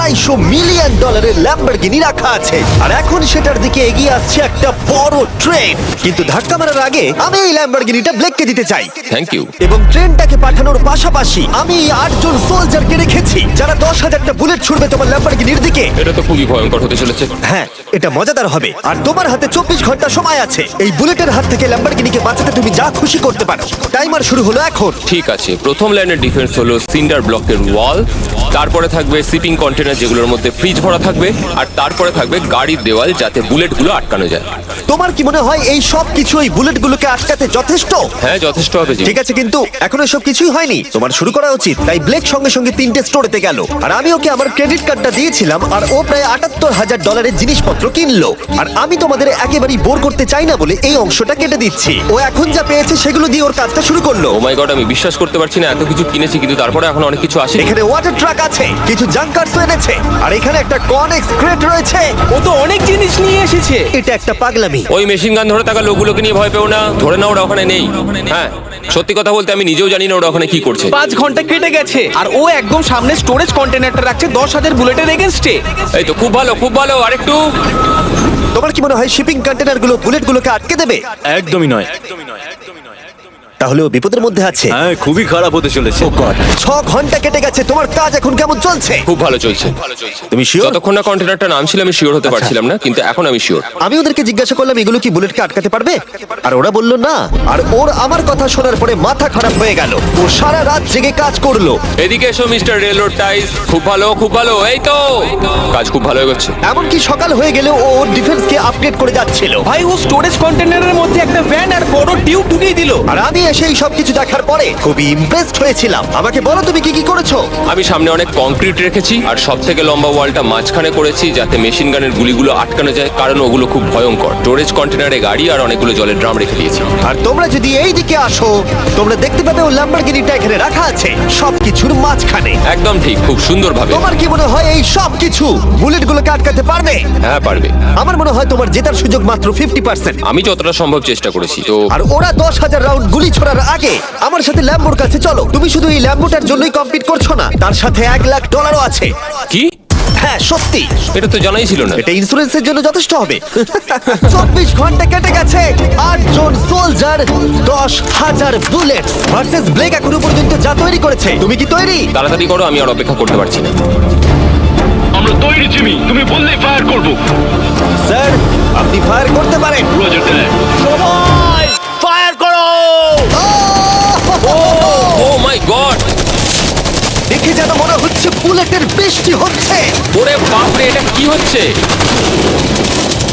$250 million Lamborghini রাখা আছে, আর এখন সেটার দিকে এগিয়ে আসছে একটা বড় ট্রেন। কিন্তু ধাক্কা মারার আগে আমি এই ল্যাম্বরগিনিটা ব্লেককে দিতে চাই। Thank you. এবং ট্রেনটাকে পাঠানোর পাশাপাশি আমি এই 8 জন সোলজারকে রেখেছি যারা 10,000টা বুলেট ছুড়বে তোমার ল্যাম্বরগিনির দিকে। এটা তো খুবই ভয়ঙ্কর হতে চলেছে। হ্যাঁ, এটা মজাদার হবে। আর তোমার হাতে 24 ঘন্টা সময় আছে। এই বুলেটের হাত থেকে ল্যাম্বরগিনিকে বাঁচাতে তুমি যা খুশি করতে পারো। টাইমার শুরু হলো এখন। ঠিক আছে, প্রথম লাইনের ডিফেন্স হলো সিন্ডার ব্লকের ওয়াল, তারপরে থাকবে শিপিং কন্টেনার যেগুলোর মধ্যে ফ্রিজ ভরা থাকবে, আর তারপরে থাকবে গাড়ির দেওয়াল যাতে বুলেটগুলো আটকানো যায়। তোমার কি মনে হয় এই সব কিছু এই বুলেটগুলোকে আটকাতে যথেষ্ট? হ্যাঁ, যথেষ্ট হবে জি। ঠিক আছে, কিন্তু এখনো সব কিছুই হয়নি। তোমার শুরু করা উচিত। তাই ব্লেক সঙ্গে সঙ্গে 3টে স্টোরেতে গেল, আর আমি ওকে আমার ক্রেডিট কার্ডটা দিয়েছিলাম, আর ও প্রায় $78,000 জিনিসপত্র কিনলো। আর আমি তোমাদের একেবারেই বোর করতে চাই না বলে এই অংশটা কেটে দিচ্ছি। ও এখন যা পেয়েছে সেগুলো দিয়ে ওর কাজটা শুরু করলো। ও মাই গড, আমি বিশ্বাস করতে পারছি না এত কিছু কিনেছি কিন্তু তারপরে এখন অনেক কিছু আসে। এখানে ওয়াটার ট্রাক আছে, কিছু জাঙ্কারস এনেছে, আর এখানে একটা কনেক্স ক্রেট রয়েছে। ও তো অনেক জিনিস নিয়ে এসেছে। এটা একটা পাগলামি। ওই মেশিন গান ধরে থাকা লোকগুলোকে নিয়ে ভয় পেও না, ধরে না ওরা ওখানে নেই। হ্যাঁ, সত্যি কথা বলতে আমি নিজেও জানি না ওরা ওখানে কি করছে। 5 ঘন্টা কেটে গেছে আর ও একদম সামনে স্টোরেজ কন্টেনারটা রাখছে 10,000 বুলেটের এগেনস্টে। এই তো খুব ভালো, খুব ভালো। আরেকটু। তোমার কি মনে হয় শিপিং কন্টেনারগুলো বুলেটগুলোকে আটকে দেবে? একদমই নয়। তাহলে ও বিপদের মধ্যে আছে। হ্যাঁ, খুবই খারাপ হতে চলেছে। 6 ঘন্টা কেটে গেছে। তোমার কাজ এখন কেমন চলছে? খুব ভালো চলছে। তুমি শিওর? যতক্ষণ না কন্টেনারটা নামছিল আমি শিওর হতে পারছিলাম না, কিন্তু এখন আমি শিওর। আমি ওদেরকে জিজ্ঞাসা করলাম এগুলো কি বুলেটকে আটকাতে পারবে, আর ওরা বলল না। আর ওর আমার কথা শোনার পরে মাথা খারাপ হয়ে গেল। ও সারা রাত জেগে কাজ করলো। এদিকে এসো মিস্টার রেলরোড টাইস। খুব ভালো, খুব ভালো। এই তো কাজ খুব ভালো এগোচ্ছে। এমনকি সকাল হয়ে গেলেও ও ওর ডিফেন্সকে আপডেট করে যাচ্ছিল। ভাই, ও স্টোরেজ কন্টেনারের মধ্যে একটা ভ্যান আর বড় টিউব ঢুকিয়ে দিল। আর আমি এসে এই সবকিছু দেখার পরে খুবই ইমপ্রেসড হয়েছিলাম। আমাকে বলো তুমি কি কি করেছো? আমি সামনে অনেক কংক্রিট রেখেছি আর সব থেকে লম্বা ওয়ালটা মাঝখানে করেছি যাতে মেশিন গানের গুলিগুলো আটকানো যায়, কারণ ওগুলো খুব ভয়ঙ্কর। স্টোরেজ কন্টেনারে গাড়ি আর অনেকগুলো জলের ড্রাম রেখে দিয়েছি। আর তোমরা যদি এই দিকে আসো তোমরা দেখতে পাবে ও ল্যাম্বরগিনিটা এখানে রাখা আছে সবকিছুর মাঝখানে। একদম ঠিক, খুব সুন্দরভাবে। তোমার কি মনে হয় এই সব কিছু বুলেটগুলোকে আটকাতে পারবে? হ্যাঁ, পারবে। আমার মনে হয় তোমার জেতার সুযোগ মাত্র 50%। আমি যতটা সম্ভব চেষ্টা করেছি। তো আর ওরা 10,000 রাউন্ড গুলি ছোড়ার আগে আমার সাথে ল্যাম্বোর কাছে চলো। তুমি শুধু এই ল্যাম্বোটার জন্যই কম্পিট করছো না, তার সাথে $1,00,000 আছে। কি? হ্যাঁ, সত্যি। এটা তো জানাই ছিল না। এটা ইন্স্যুরেন্সের জন্য যথেষ্ট হবে। 24 ঘন্টা কেটে গেছে। 8 জন সোলজার, 10,000 বুলেটস ভার্সেস ব্লেক এখনো পর্যন্ত যা তৈরি করেছে। তুমি কি তৈরি? তাড়াতাড়ি করো, আমি আর অপেক্ষা করতে পারছি না। আমরা তৈরি জিমি, তুমি বললেই ফায়ার করব। স্যার, আপনি ফায়ার করতে পারেন। রোজার দ্যাট। সবাই ফায়ার করো! ও মাই গড! দেখে যেন মনে হচ্ছে বুলেটের বৃষ্টি হচ্ছে। ওরে বাপ রে, এটা কি হচ্ছে?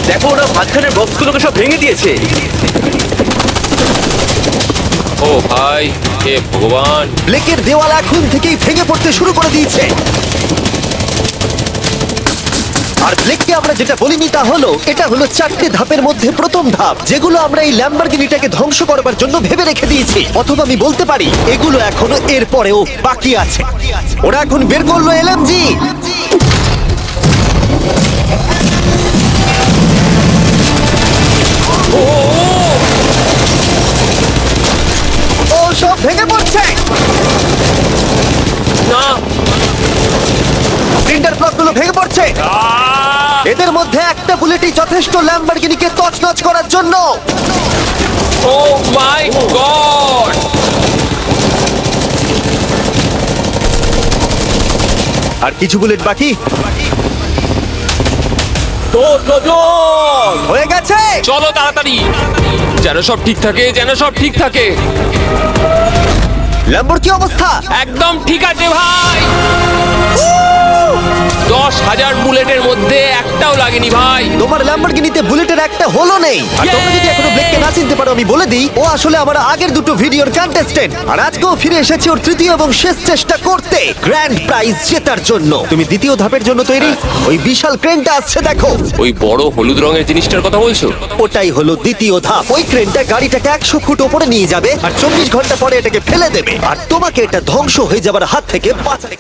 দেখো, ওরা মাঝখানের বক্সগুলোকে সব ভেঙে দিয়েছে। ও ভাই, হে ভগবান! ব্লেকের দেওয়াল এখন থেকেই ভেঙে পড়তে শুরু করে দিয়েছে। আর ব্লেককে আমরা যেটা বলিনি তা হলো এটা হলো 4টে ধাপের মধ্যে প্রথম ধাপ, যেগুলো আমরা এই ল্যাম্বরগিনিটাকে ধ্বংস করবার জন্য ভেবে রেখে দিয়েছি। অথবা আমি বলতে পারি এগুলো এখনো এর পরেও বাকি আছে। ওরা এখন বের করলো এলএমজি। ও সব ভেঙে পড়ছে। না! সিন্ডার ব্লকগুলো ভেঙে পড়ছে। এদের মধ্যে একটা বুলেটই যথেষ্ট ল্যাম্বরগিনিকে তছনছ করার জন্য। ও মাই গড! আর কিছু বুলেট বাকি হয়ে গেছে। চলো তাড়াতাড়ি, যেন সব ঠিক থাকে, যেন সব ঠিক থাকে। ল্যাম্বোর কি অবস্থা? একদম ঠিক আছে ভাই। 10,000 বুলেটের মধ্যে একটাও লাগেনি ভাই। তোমার ল্যাম্বরগিনিতে বুলেটের একটা হলো নেই। আর তোমরা যদি এখনো ব্লেককে না চিনতে পারো আমি বলে দিই, ও আসলে আমার আগের দুটো ভিডিওর কন্টেস্টেন্ট। আর আজকেও ফিরে এসেছে ওর তৃতীয় এবং শেষ চেষ্টা করতে গ্র্যান্ড প্রাইজ জেতার জন্য। তুমি দ্বিতীয় ধাপের জন্য তৈরি? ওই বিশাল ক্রেনটা আসছে দেখো। ওই বড় হলুদ রঙের জিনিসটার কথা বলছো? ওটাই হলো দ্বিতীয় ধাপ। ওই ক্রেনটা গাড়িটাকে 100 ফুট ওপরে নিয়ে যাবে আর 24 ঘন্টা পরে এটাকে ফেলে দেবে। আর তোমাকে এটা ধ্বংস হয়ে যাবার হাত থেকে বাঁচাতে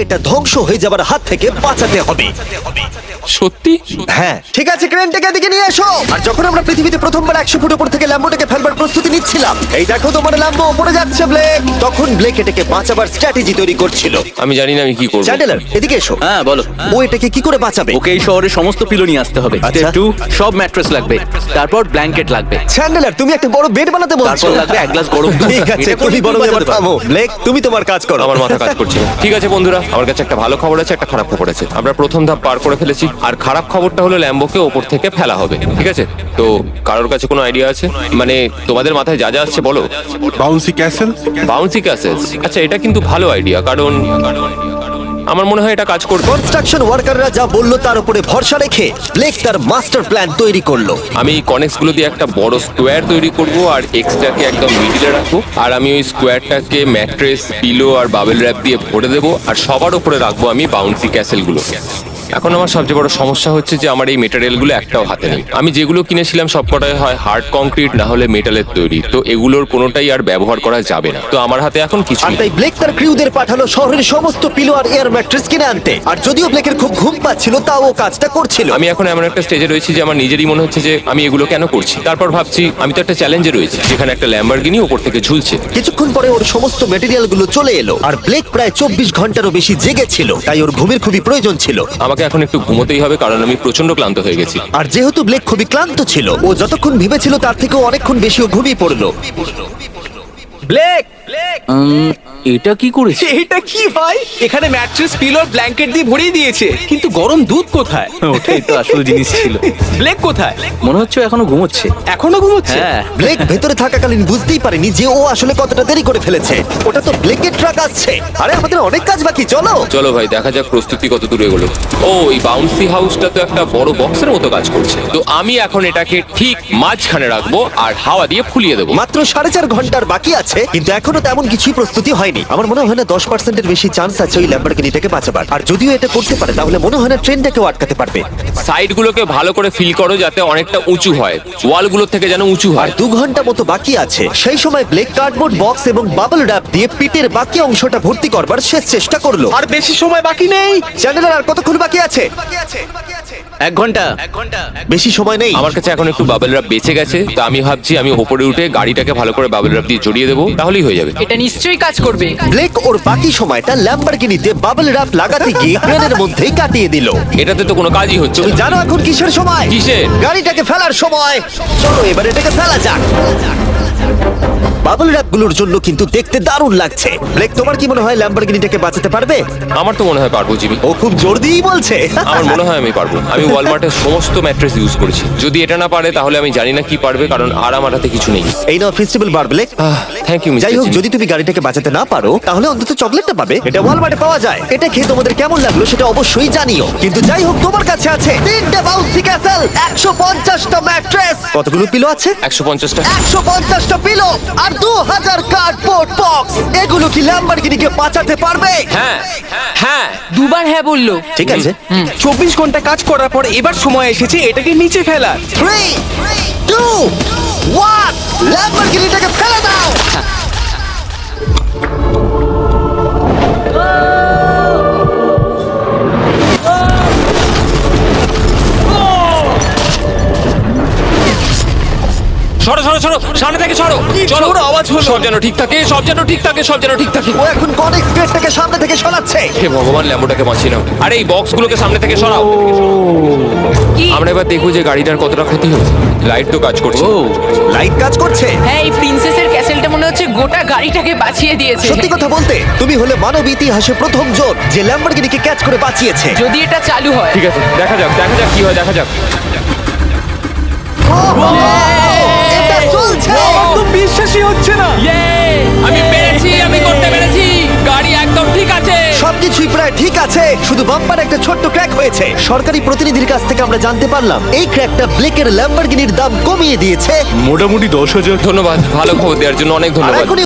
এটা ধ্বংস হয়ে যাবার হাত থেকে বাঁচাতে হবে। সত্যি? হ্যাঁ ঠিক আছে, ক্রেনটাকে এদিকে নিয়ে এসো। আর যখন আমরা পৃথিবীতে প্রথমবার 100 ফুট উপর থেকে ল্যাম্বোটাকে ফেলবার প্রস্তুতি নিচ্ছিলাম, এই দেখো তোমার ল্যাম্বো উপরে যাচ্ছে ব্লেক, তখন ব্লেক এটাকে বাঁচাবার স্ট্র্যাটেজি তৈরি করছিল। আমি জানি না আমি কি করবো। চ্যান্ডেলার এদিকে এসো। হ্যাঁ বলো। ও এটাকে কি করে বাঁচাবে? ওকে এই শহরে সমস্ত পিলো নিয়ে আসতে হবে। আচ্ছা। স্টেপ 2 সব ম্যাট্রেস লাগবে, তারপর ব্ল্যাঙ্কেট লাগবে, চ্যান্ডেলার তুমি একটা বড় বেড বানাতে বলছো? তারপর লাগবে এক গ্লাস গরম দুধ। ঠিক আছে, এটা করে তুমি বরং বাঁচাতে এবার পারবে। থামো। ব্লেক তুমি তোমার কাজ করো। আমার মাথা কাজ করছে না। ঠিক আছে বন্ধুরা, আমার কাছে একটা ভালো খবর আছে, একটা খারাপ খবর আছে। আমরা প্রথম ধাপ পার করে ফেলেছি, আর খারাপ খবরটা হলো ল্যাম্বোকে ওপর থেকে ফেলা হবে। ঠিক আছে, তো কারোর কাছে কোনো আইডিয়া আছে? মানে তোমাদের মাথায় যা যা আসছে বলো। Bouncy castle. বাউন্সি ক্যাসেল, আচ্ছা এটা কিন্তু ভালো আইডিয়া, কারণ আমার মনে হয় এটা কাজ করবে। কনস্ট্রাকশন ওয়ার্কাররা যা বললো তার উপরে ভরসা রেখে ব্লেক তার মাস্টার প্ল্যান তৈরি করলো। আমি কনেক্স গুলো দিয়ে একটা বড় স্কোয়ার তৈরি করব, আর এক্সটাকে একদম মিডিলে রাখবো, আর আমি ওই স্কোয়ারটাকে ম্যাট্রেস, পিলো আর বাবেল র্যাপ দিয়ে ভরে দেবো, আর সবার উপরে রাখবো আমি বাউন্সি ক্যাসেল গুলো। এখন আমার সবচেয়ে বড় সমস্যা হচ্ছে যে আমার এই মেটেরিয়াল গুলো একটাও হাতে নেই। আমি যেগুলো কিনেছিলাম সবকটাই হয় হার্ড কংক্রিট না হলে মেটালের তৈরি, তো এগুলোর কোনোটাই আর ব্যবহার করা যাবে না। তো আমার হাতে এখন কিছু আর নেই। তাই ব্লেক তার ক্রিউদের পাঠালো শহরের সমস্ত পিলো আর এয়ার ম্যাট্রেস কিনে আনতে। আর যদিও ব্লেকের খুব ঘুম পাচ্ছিল, তাও ও কাজটা করছিল। আমি এখন এমন একটা স্টেজে রয়েছি যে আমার নিজেরই মনে হচ্ছে যে আমি এগুলো কেন করছি। তারপর ভাবছি আমি তো একটা চ্যালেঞ্জে রয়েছি, যেখানে একটা ল্যাম্বরগিনি উপর থেকে ঝুলছে। কিছুক্ষণ পরে ওর সমস্ত মেটেরিয়াল গুলো চলে এলো, আর ব্লেক প্রায় 24 ঘন্টারও বেশি জেগে ছিল, তাই ওর ঘুমের খুবই প্রয়োজন ছিল। আমাকে এখন একটু ঘুমোতেই হবে, কারণ আমি প্রচন্ড ক্লান্ত হয়ে গেছি। আর যেহেতু ব্লেক খুবই ক্লান্ত ছিল, ও যতক্ষণ ভেবেছিল তার থেকেও অনেকক্ষণ বেশি ও ঘুমিয়ে পড়লো। ব্লেক, এটা কি করেছে? এটা কি ভাই? এখানে ম্যাট্রেস, পিলো, ব্ল্যাঙ্কেট দিয়ে ভরিয়ে দিয়েছে, কিন্তু গরম দুধ কোথায়? ওটাই তো আসল জিনিস ছিল। ব্লেক কোথায়? মনে হচ্ছে ও এখনো ঘুমোচ্ছে। এখনো ঘুমোচ্ছে? হ্যাঁ। ব্লেক ভেতরে থাকাকালীন বুঝতেই পারেনি যে ও আসলে কতটা দেরি করে ফেলেছে। ওটা তো ব্লেকের ট্রাক আসছে। আরে আমাদের অনেক কাজ বাকি, চলো। চলো ভাই, দেখা যাক প্রস্তুতি কত দূরে এগোলো। ও, এই বাউন্সি হাউসটা তো একটা বড় বক্সের মতো কাজ করছে। তো আমি এখন এটাকে ঠিক মাঝখানে রাখবো আর হাওয়া দিয়ে ফুলিয়ে দেবো। মাত্র 4.5 ঘন্টার বাকি আছে, কিন্তু এখনো তেমন কিছুই প্রস্তুতি হয়নি। আমার মনে হয় না 10%-এর বেশি চান্স আছে ওই ল্যাম্বরগিনিটাকে বাঁচাবার। আর যদিও এটা করতে পারে, তাহলে মনে হয় না ট্রেনটাকেও আটকাতে পারবে। সাইডগুলোকে ভালো করে ফিল করো যাতে অনেকটা উঁচু হয়, ওয়ালগুলোর থেকে যেন উঁচু আর হয়। 2 ঘন্টা মতো বাকি আছে। সেই সময় ব্লেক কার্ডবোর্ড বক্স এবং বাবল র্যাপ দিয়ে পিটের বাকি অংশটা ভর্তি করবার শেষ চেষ্টা করলো। আর বেশি সময় বাকি নেই। চ্যানেলের আর কতক্ষণ বাকি আছে? 1 ঘন্টা। বেশি সময় নেই। আমার কাছে এখন একটু বাবেল রাব বেঁচে গেছে, তো আমি ভাবছি আমি ওপরে উঠে গাড়িটাকে ভালো করে বাবেল রাব দিয়ে জড়িয়ে দেবো, তাহলেই হয়ে যাবে। এটা নিশ্চয়ই কাজ করবে। ব্লেক ওর বাকি সময়টা ল্যাম্বরগিনিতে বাবল র্যাপ লাগাতে গিয়ে ক্রেনের মধ্যেই কাটিয়ে দিল। এটাতে তো কোনো কাজই হচ্ছে তুমি না। জানো এখন কিসের সময়? কিসের? গাড়িটাকে ফেলার সময়। চলো এবার এটাকে ফেলা যাক। বাবল র্যাপ গুলোর জন্য কিন্তু দেখতে দারুণ লাগছে। ব্লেক, তোমার কি মনে হয় ল্যাম্বরগিনিটাকে বাঁচাতে পারবে? আমার তো মনে হয় পারবো জিমি। ও খুব জোর দিয়েই বলছে। আমার মনে হয় আমি পারবো। আমি ওয়ালমার্টের সমস্ত ম্যাট্রেস ইউজ করেছি। যদি এটা না পারে তাহলে আমি জানি না কি পারবে, কারণ আর আমার হাতে কিছু নেই। এই নাও ফেস্টিভ্যাল বার ব্লেক। থ্যাংক ইউ যাই হোক, মিস্টার। যদি তুমি গাড়িটাকে বাঁচাতে না পারো তাহলে অন্তত চকলেটটা পাবে। এটা ওয়ালমার্টে পাওয়া যায়। এটা খেয়ে তোমাদের কেমন লাগলো সেটা অবশ্যই জানিও। কিন্তু যাই হোক, তোমার কাছে আছে 3টে বাউন্সি ক্যাসেল, 150টা ম্যাট্রেস, কতগুলো পিলো আছে? 150টা। 150টা পিলো আর 2000 কার্ডবোর্ড বক্স। এগুলো কি ল্যাম্বরগিনিকে বাঁচাতে পারবে? হ্যাঁ হ্যাঁ। দুবার হ্যাঁ বললো। ঠিক আছে। 24 ঘন্টা কাজ করার পর এবার সময় এসেছে এটাকে নিচে ফেলার। 3, 2, 1, ল্যাম্বরগিনিটাকে ফেলে দাও। সরো সরো সরো, সামনে থেকে সরো। চলো, জোর আওয়াজ হলো। সব যেন ঠিক থাকে, সব যেন ঠিক থাকে, সব যেন ঠিক থাকে। ও এখন কনেক্স গেটটাকে সামনে থেকে সরাচ্ছে। হে ভগবান, ল্যাম্বোটাকে বাঁচিয়ে নাও। আরে এই বক্সগুলোকে সামনে থেকে সরাও। কি? আমরা এবার দেখবো যে গাড়িটার কতটা ক্ষতি হয়েছে। লাইট তো কাজ করছে। লাইট কাজ করছে। হ্যাঁ, এই প্রিন্সেসের ক্যাসেলটা মনে হচ্ছে গোটা গাড়িটাকে বাঁচিয়ে দিয়েছে। সত্যি কথা বলতে তুমি হলে মানব ইতিহাসে প্রথম জন যে ল্যাম্বরগিনিকে ক্যাচ করে বাঁচিয়েছে। যদি এটা চালু হয়। ঠিক আছে, দেখা যাক কি হয়, দেখা যাক। এটা চলছে। আমার তো বিশ্বাসই হচ্ছে না। আমি পেরেছি, আমি করতে পেরেছি। গাড়ি একদম ঠিক আছে। সবকিছুই প্রায় ঠিক আছে, শুধু বাম্পার একটা ছোট্ট ক্র্যাক হয়েছে। সরকারি প্রতিনিধির কাছ থেকে আমরা জানতে পারলাম এই ক্র্যাকটা ব্লেকের ল্যাম্বরগিনির দাম কমিয়ে দিয়েছে। মোটামুটি 10,000। ধন্যবাদ, ভালো খবর দেওয়ার জন্য অনেক আর ধন্যবাদ। এখন